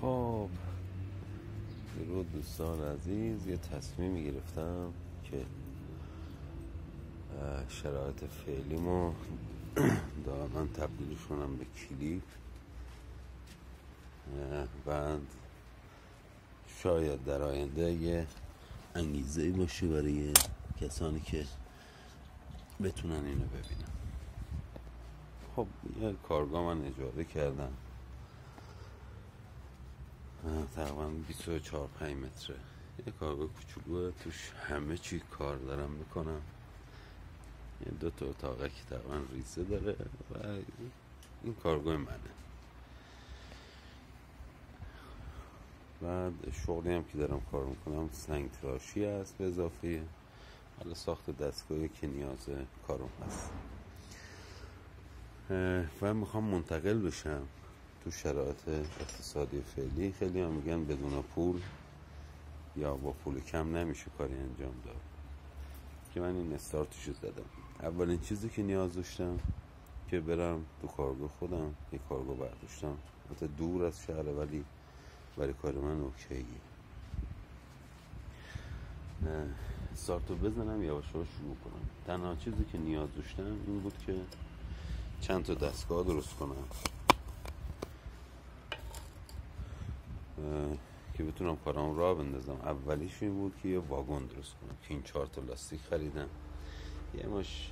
خب درود دوستان عزیز. یه تصمیمی گرفتم که شرایط فعلیمو دائما تبدیلش کنم به کلیپ. بعد شاید در آینده یه انگیزه‌ای باشه برای کسانی که بتونن اینو ببینن. خب یه کارگاه من اجاره کردم، تقریبا 24-5 متره. یه کارگاه کوچولوه، توش همه چی کار دارم میکنم. یه 2 تا اتاقه که تقریبا ریزه داره و این کارگاه منه. بعد شغلی هم که دارم کار میکنم سنگ تراشی هست به اضافه حالا ساخت دستگاهی که نیاز کارم هست. و میخوام منتقل بشم. تو شرایط اقتصادی فعلی خیلی هم میگن بدون پول یا با پول کم نمیشه کاری انجام داد، که من این استارتشو زدم. اولین چیزی که نیاز داشتم که برم تو کارگاه خودم، یه کارگاه برداشتم البته دور از شهر، ولی برای کار من اوکیه. استارتو بزنم یواش یواش شروع کنم. تنها چیزی که نیاز داشتم این بود که چند تا دستگاه درست کنم که بتونم کارام راه بندازم. اولیش این بود که یه واگن درست کنم، که این 4 تا لاستیک خریدم، یه ماش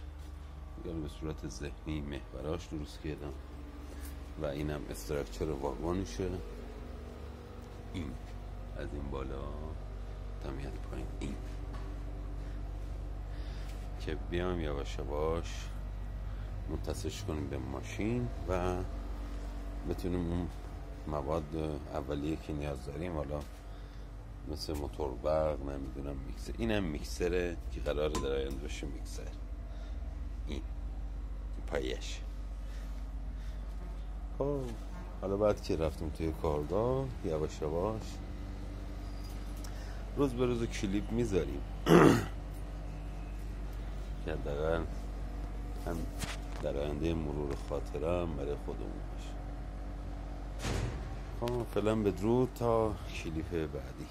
به صورت ذهنی محوراش درست کردم و اینم استراکچر واگنشه. این از این بالا تا میاد پایین، این که بیام یواش یواش متصلش کنیم به ماشین و بتونیم اون مواد اولیه که نیاز داریم، حالا مثل موتور برق، نمیدونم میکسر، اینم میکسره که قراره در آینده بشه میکسر. این پایش. خب حالا بعد که رفتم توی کارگاه یواش یواش روز به روز کلیپ میذاریم که حداقل هم در آینده مرور خاطره هم برای خودمون باشه. خب فعلا بدرود تا کلیپ بعدی.